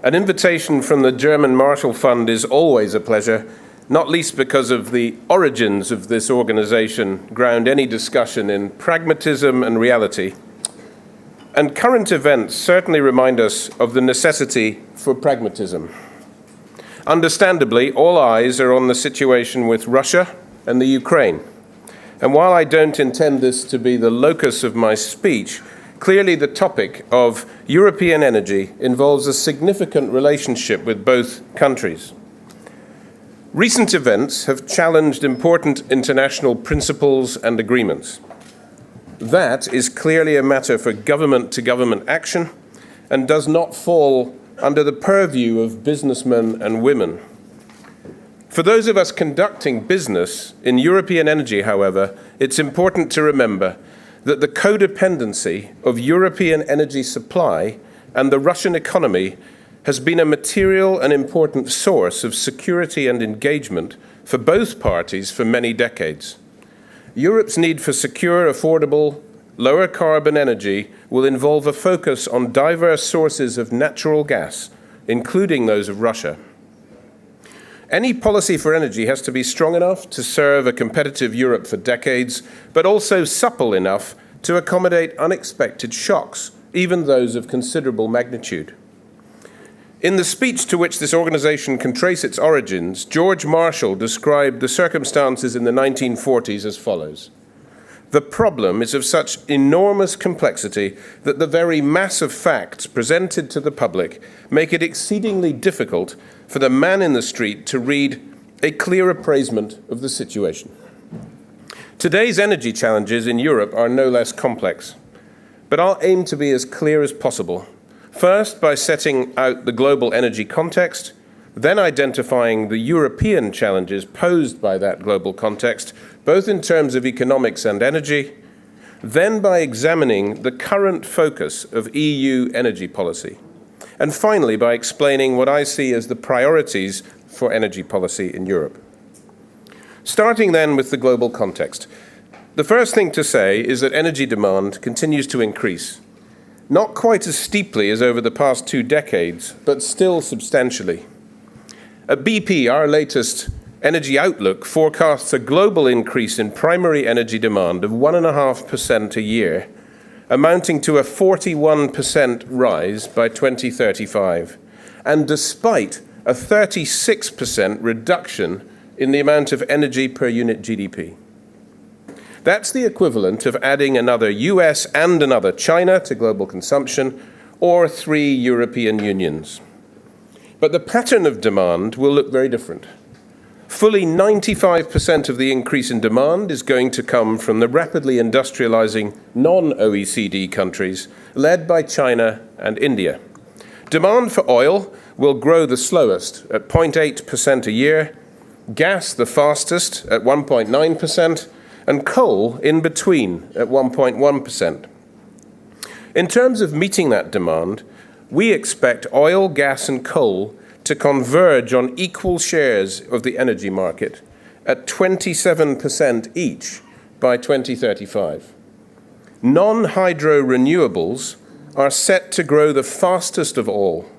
An invitation from the German Marshall Fund is always a pleasure, not least because of the origins of this organization ground any discussion in pragmatism and reality. And current events certainly remind us of the necessity for pragmatism. Understandably, all eyes are on the situation with Russia and the Ukraine. And while I don't intend this to be the locus of my speech, clearly the topic of European energy involves a significant relationship with both countries. Recent events have challenged important international principles and agreements. That is clearly a matter for government-to-government action and does not fall under the purview of businessmen and women. For those of us conducting business in European energy, however, it's important to remember that the codependency of European energy supply and the Russian economy has been a material and important source of security and engagement for both parties for many decades. Europe's need for secure, affordable, lower carbon energy will involve a focus on diverse sources of natural gas, including those of Russia. Any policy for energy has to be strong enough to serve a competitive Europe for decades, but also supple enough to accommodate unexpected shocks, even those of considerable magnitude. In the speech to which this organization can trace its origins, George Marshall described the circumstances in the 1940s as follows. The problem is of such enormous complexity that the very mass of facts presented to the public make it exceedingly difficult for the man in the street to read a clear appraisement of the situation. Today's energy challenges in Europe are no less complex, but I'll aim to be as clear as possible. First, by setting out the global energy context, then identifying the European challenges posed by that global context, both in terms of economics and energy, then by examining the current focus of EU energy policy, and finally by explaining what I see as the priorities for energy policy in Europe. Starting then with the global context. The first thing to say is that energy demand continues to increase. Not quite as steeply as over the past 2 decades, but still substantially. At BP, our latest energy outlook forecasts a global increase in primary energy demand of 1.5% a year, amounting to a 41% rise by 2035, and despite a 36% reduction in the amount of energy per unit GDP. That's the equivalent of adding another US and another China to global consumption, or 3 European unions. But the pattern of demand will look very different. Fully 95% of the increase in demand is going to come from the rapidly industrializing non-OECD countries, led by China and India. Demand for oil will grow the slowest at 0.8% a year, gas the fastest at 1.9%, and coal in between at 1.1%. In terms of meeting that demand, we expect oil, gas, and coal to converge on equal shares of the energy market at 27% each by 2035. Non-hydro renewables are set to grow the fastest of all,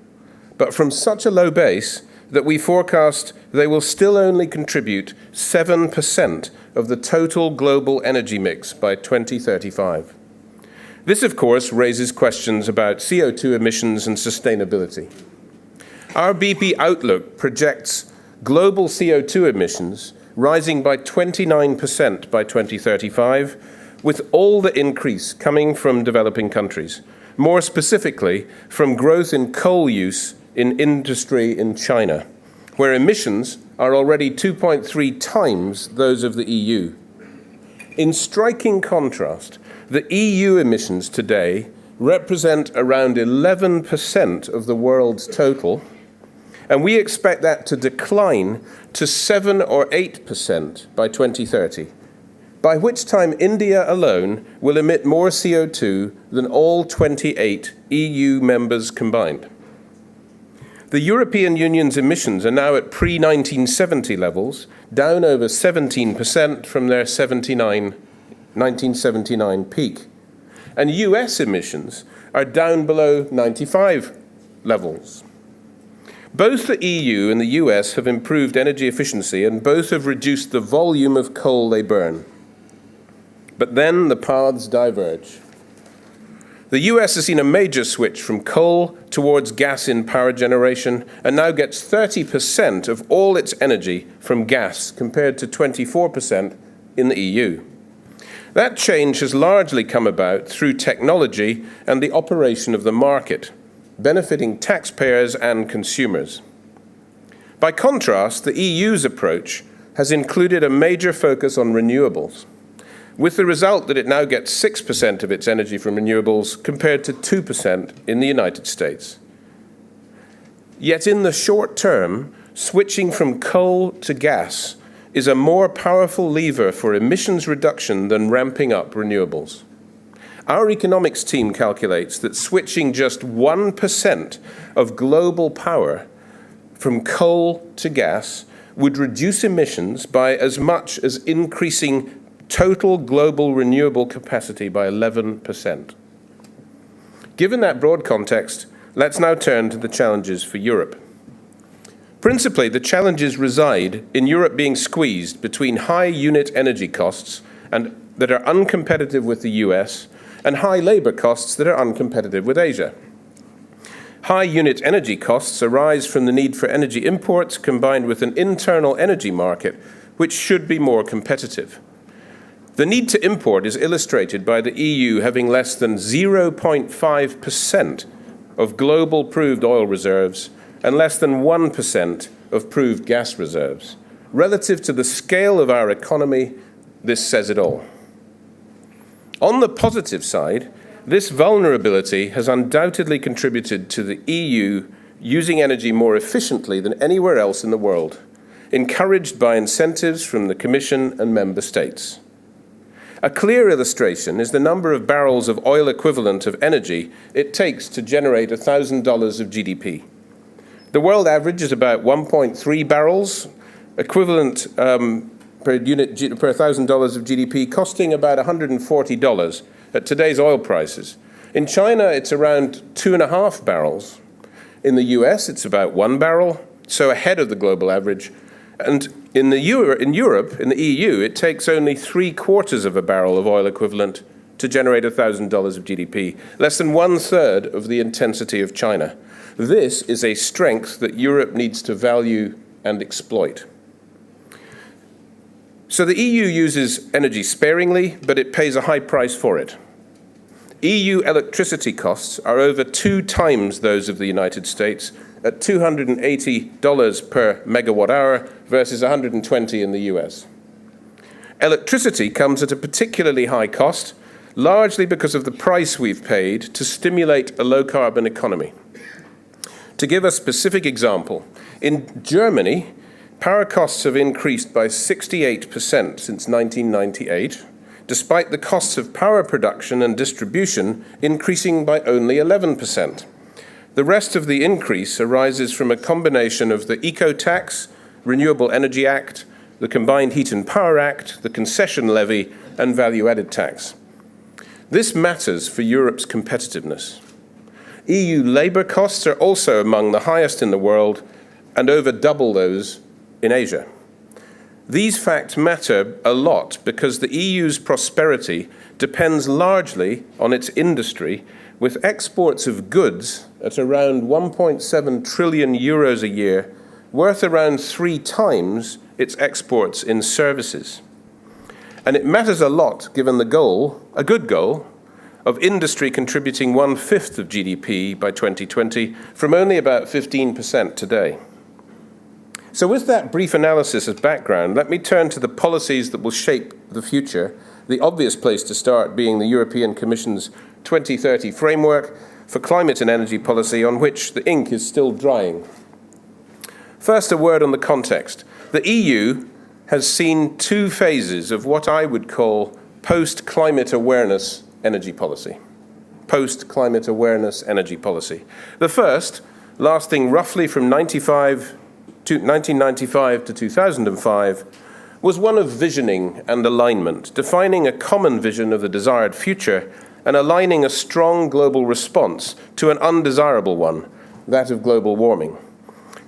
but from such a low base that we forecast they will still only contribute 7% of the total global energy mix by 2035. This, of course, raises questions about CO2 emissions and sustainability. Our BP outlook projects global CO2 emissions rising by 29% by 2035, with all the increase coming from developing countries, more specifically from growth in coal use in industry in China, where emissions are already 2.3 times those of the EU. In striking contrast, the EU emissions today represent around 11% of the world's total, and we expect that to decline to 7 or 8% by 2030, by which time India alone will emit more CO2 than all 28 EU members combined. The European Union's emissions are now at pre-1970 levels, down over 17% from their 1979 peak. And US emissions are down below 95 levels. Both the EU and the US have improved energy efficiency, and both have reduced the volume of coal they burn. But then the paths diverge. The US has seen a major switch from coal towards gas in power generation and now gets 30% of all its energy from gas compared to 24% in the EU. That change has largely come about through technology and the operation of the market, benefiting taxpayers and consumers. By contrast, the EU's approach has included a major focus on renewables, with the result that it now gets 6% of its energy from renewables compared to 2% in the United States. Yet in the short term, switching from coal to gas is a more powerful lever for emissions reduction than ramping up renewables. Our economics team calculates that switching just 1% of global power from coal to gas would reduce emissions by as much as increasing total global renewable capacity by 11%. Given that broad context, let's now turn to the challenges for Europe. Principally, the challenges reside in Europe being squeezed between high unit energy costs that are uncompetitive with the US and high labor costs that are uncompetitive with Asia. High unit energy costs arise from the need for energy imports combined with an internal energy market, which should be more competitive. The need to import is illustrated by the EU having less than 0.5% of global proved oil reserves and less than 1% of proved gas reserves. Relative to the scale of our economy, this says it all. On the positive side, this vulnerability has undoubtedly contributed to the EU using energy more efficiently than anywhere else in the world, encouraged by incentives from the Commission and member states. A clear illustration is the number of barrels of oil equivalent of energy it takes to generate $1,000 of GDP. The world average is about 1.3 barrels, equivalent per $1,000 of GDP, costing about $140 at today's oil prices. In China, it's around 2.5 barrels. In the US, it's about 1 barrel, so ahead of the global average. And in Europe, in the EU, it takes only 3/4 of a barrel of oil equivalent to generate $1,000 of GDP, less than 1/3 of the intensity of China. This is a strength that Europe needs to value and exploit. So the EU uses energy sparingly, but it pays a high price for it. EU electricity costs are over 2 times those of the United States, at $280 per megawatt hour versus $120 in the US. Electricity comes at a particularly high cost, largely because of the price we've paid to stimulate a low-carbon economy. To give a specific example, in Germany, power costs have increased by 68% since 1998, despite the costs of power production and distribution increasing by only 11%. The rest of the increase arises from a combination of the Eco-Tax, Renewable Energy Act, the Combined Heat and Power Act, the Concession Levy, and Value-Added Tax. This matters for Europe's competitiveness. EU labour costs are also among the highest in the world and over double those in Asia. These facts matter a lot because the EU's prosperity depends largely on its industry, with exports of goods at around 1.7 trillion euros a year, worth around 3 times its exports in services. And it matters a lot given the goal, a good goal, of industry contributing 1/5 of GDP by 2020 from only about 15% today. So with that brief analysis as background, let me turn to the policies that will shape the future, the obvious place to start being the European Commission's 2030 framework for climate and energy policy, on which the ink is still drying. First, a word on the context. The EU has seen 2 phases of what I would call post-climate awareness energy policy. Post-climate awareness energy policy. The first, lasting roughly from 1995 to 2005, was one of visioning and alignment, defining a common vision of the desired future and aligning a strong global response to an undesirable one, that of global warming.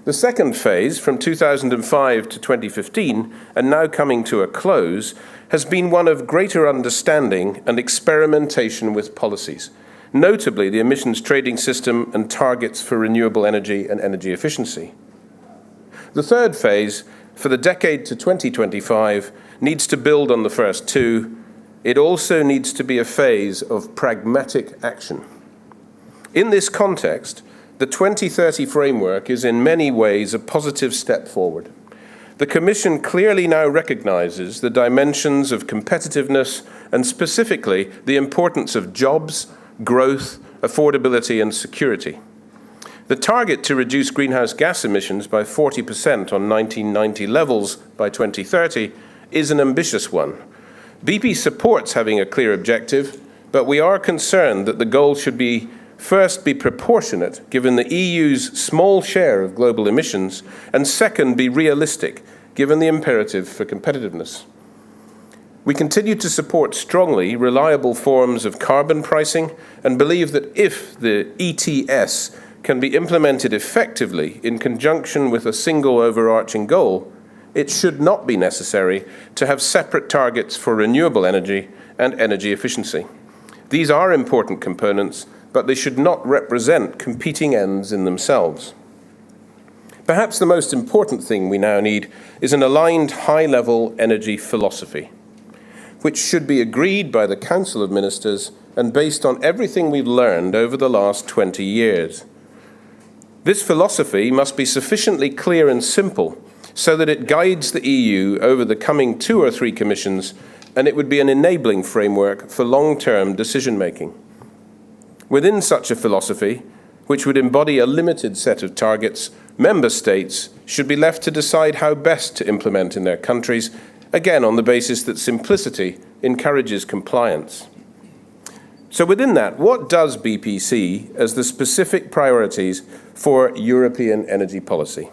The second phase, from 2005 to 2015, and now coming to a close, has been one of greater understanding and experimentation with policies, notably the emissions trading system and targets for renewable energy and energy efficiency. The third phase, for the decade to 2025, needs to build on the first two. It also needs to be a phase of pragmatic action. In this context, the 2030 framework is in many ways a positive step forward. The Commission clearly now recognises the dimensions of competitiveness and specifically the importance of jobs, growth, affordability and security. The target to reduce greenhouse gas emissions by 40% on 1990 levels by 2030 is an ambitious one. BP supports having a clear objective, but we are concerned that the goal should be first, be proportionate, given the EU's small share of global emissions, and second, be realistic, given the imperative for competitiveness. We continue to support strongly reliable forms of carbon pricing and believe that if the ETS can be implemented effectively in conjunction with a single overarching goal, it should not be necessary to have separate targets for renewable energy and energy efficiency. These are important components, but they should not represent competing ends in themselves. Perhaps the most important thing we now need is an aligned high-level energy philosophy, which should be agreed by the Council of Ministers and based on everything we've learned over the last 20 years. This philosophy must be sufficiently clear and simple so that it guides the EU over the coming 2 or 3 commissions, and it would be an enabling framework for long-term decision-making. Within such a philosophy, which would embody a limited set of targets, member states should be left to decide how best to implement in their countries, again on the basis that simplicity encourages compliance. So within that, what does BP see as the specific priorities for European energy policy?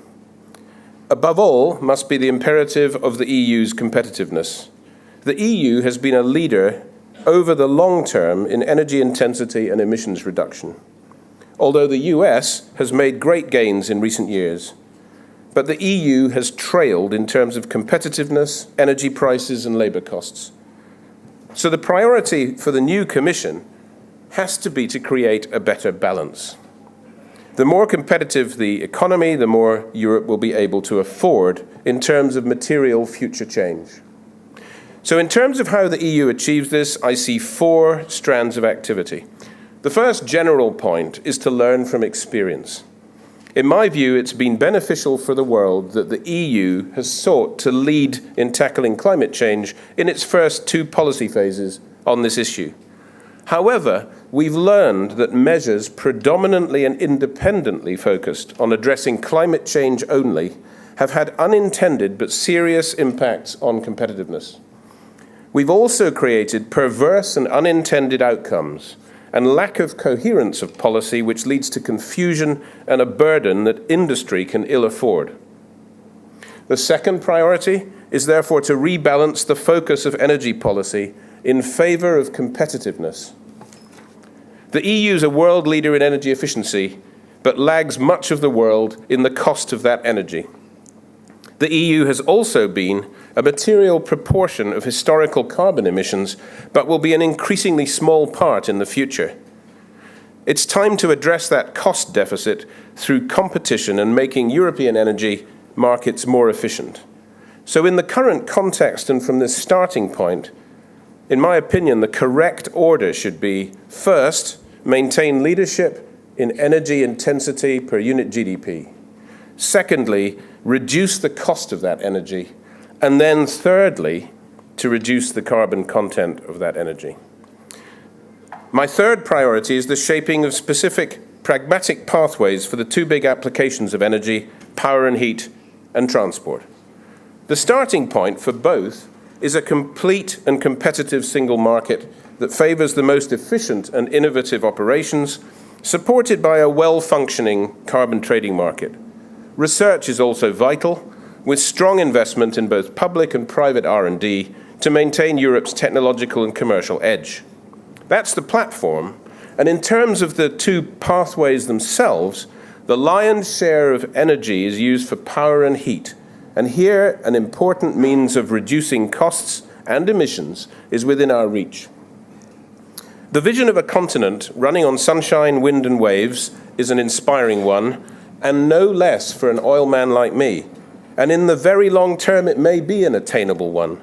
Above all must be the imperative of the EU's competitiveness. The EU has been a leader over the long term in energy intensity and emissions reduction, although the US has made great gains in recent years. But the EU has trailed in terms of competitiveness, energy prices and labour costs. So the priority for the new Commission has to be to create a better balance. The more competitive the economy, the more Europe will be able to afford in terms of material future change. So in terms of how the EU achieves this, I see 4 strands of activity. The first general point is to learn from experience. In my view, it's been beneficial for the world that the EU has sought to lead in tackling climate change in its first 2 policy phases on this issue. However, we've learned that measures predominantly and independently focused on addressing climate change only have had unintended but serious impacts on competitiveness. We've also created perverse and unintended outcomes and lack of coherence of policy which leads to confusion and a burden that industry can ill afford. The second priority is therefore to rebalance the focus of energy policy in favour of competitiveness. The EU is a world leader in energy efficiency, but lags much of the world in the cost of that energy. The EU has also been a material proportion of historical carbon emissions, but will be an increasingly small part in the future. It's time to address that cost deficit through competition and making European energy markets more efficient. So in the current context and from this starting point, in my opinion, the correct order should be, first, maintain leadership in energy intensity per unit GDP. Secondly, reduce the cost of that energy. And then thirdly, to reduce the carbon content of that energy. My third priority is the shaping of specific pragmatic pathways for the 2 big applications of energy, power and heat, and transport. The starting point for both is a complete and competitive single market that favours the most efficient and innovative operations, supported by a well-functioning carbon trading market. Research is also vital, with strong investment in both public and private R&D to maintain Europe's technological and commercial edge. That's the platform, and in terms of the 2 pathways themselves, The lion's share of energy is used for power and heat, and here an important means of reducing costs and emissions is within our reach. The vision of a continent running on sunshine, wind and waves is an inspiring one, and no less for an oil man like me. And in the very long term, it may be an attainable one.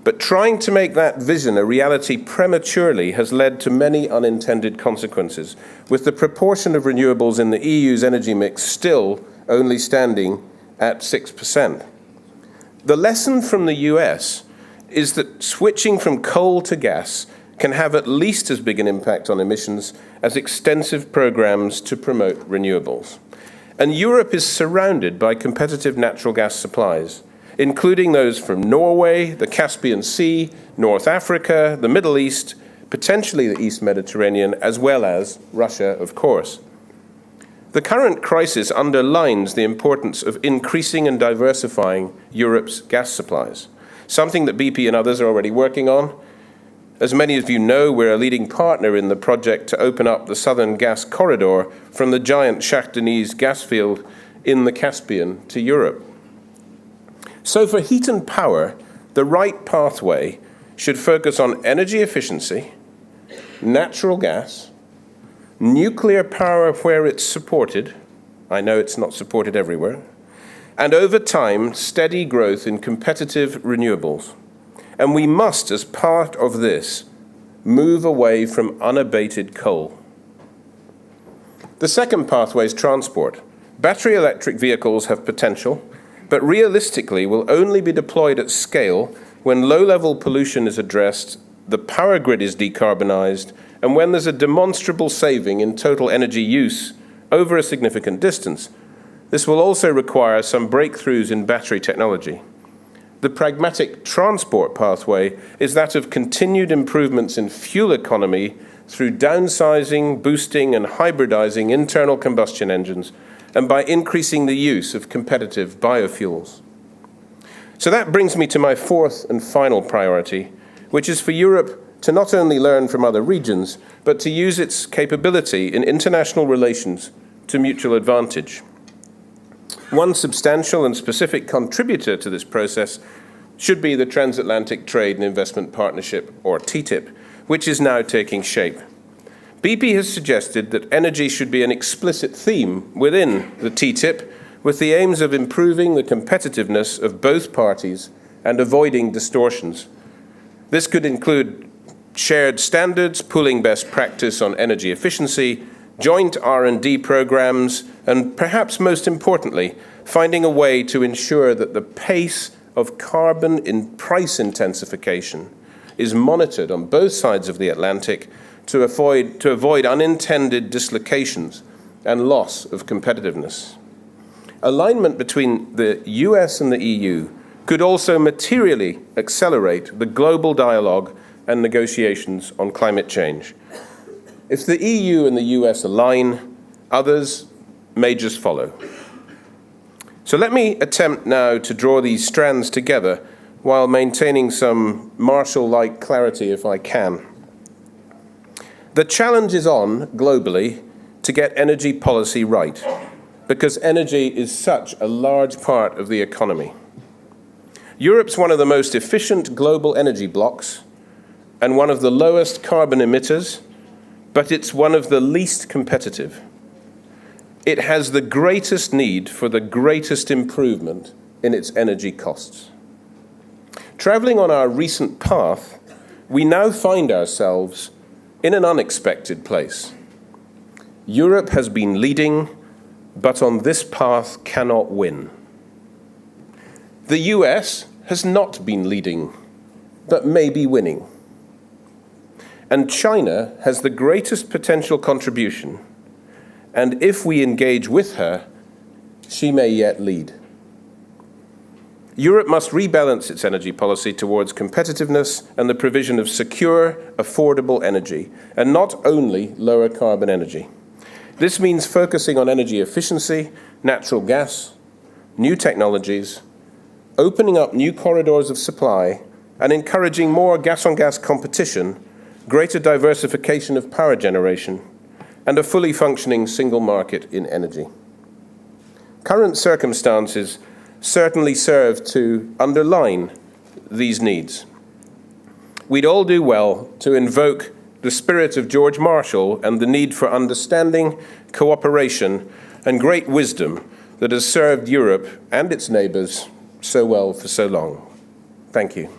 But trying to make that vision a reality prematurely has led to many unintended consequences, with the proportion of renewables in the EU's energy mix still only standing at 6%. The lesson from the US is that switching from coal to gas can have at least as big an impact on emissions as extensive programs to promote renewables. And Europe is surrounded by competitive natural gas supplies, including those from Norway, the Caspian Sea, North Africa, the Middle East, potentially the East Mediterranean, as well as Russia, of course. The current crisis underlines the importance of increasing and diversifying Europe's gas supplies, something that BP and others are already working on. As many of you know, we're a leading partner in the project to open up the southern gas corridor from the giant Shah Deniz gas field in the Caspian to Europe. So for heat and power, the right pathway should focus on energy efficiency, natural gas, nuclear power where it's supported. I know it's not supported everywhere. And over time, steady growth in competitive renewables. And we must, as part of this, move away from unabated coal. The second pathway is transport. Battery electric vehicles have potential, but realistically will only be deployed at scale when low-level pollution is addressed, the power grid is decarbonized, and when there's a demonstrable saving in total energy use over a significant distance. This will also require some breakthroughs in battery technology. The pragmatic transport pathway is that of continued improvements in fuel economy through downsizing, boosting, and hybridizing internal combustion engines, and by increasing the use of competitive biofuels. So that brings me to my fourth and final priority, which is for Europe to not only learn from other regions, but to use its capability in international relations to mutual advantage. One substantial and specific contributor to this process should be the Transatlantic Trade and Investment Partnership, or TTIP, which is now taking shape. BP has suggested that energy should be an explicit theme within the TTIP, with the aims of improving the competitiveness of both parties and avoiding distortions. This could include shared standards, pooling best practice on energy efficiency, joint R&D programs, and perhaps most importantly, finding a way to ensure that the pace of carbon in price intensification is monitored on both sides of the Atlantic to avoid unintended dislocations and loss of competitiveness. Alignment between the US and the EU could also materially accelerate the global dialogue and negotiations on climate change. If the EU and the US align, others may just follow. So let me attempt now to draw these strands together while maintaining some Marshall-like clarity if I can. The challenge is on, globally, to get energy policy right, because energy is such a large part of the economy. Europe's one of the most efficient global energy blocs and one of the lowest carbon emitters, but it's one of the least competitive. It has the greatest need for the greatest improvement in its energy costs. Traveling on our recent path, we now find ourselves in an unexpected place. Europe has been leading, but on this path cannot win. The US has not been leading, but may be winning. And China has the greatest potential contribution, and if we engage with her, she may yet lead. Europe must rebalance its energy policy towards competitiveness and the provision of secure, affordable energy, and not only lower carbon energy. This means focusing on energy efficiency, natural gas, new technologies, opening up new corridors of supply, and encouraging more gas-on-gas competition, greater diversification of power generation, and a fully functioning single market in energy. current circumstances certainly serve to underline these needs. We'd all do well to invoke the spirit of George Marshall and the need for understanding, cooperation, and great wisdom that has served Europe and its neighbours so well for so long. Thank you.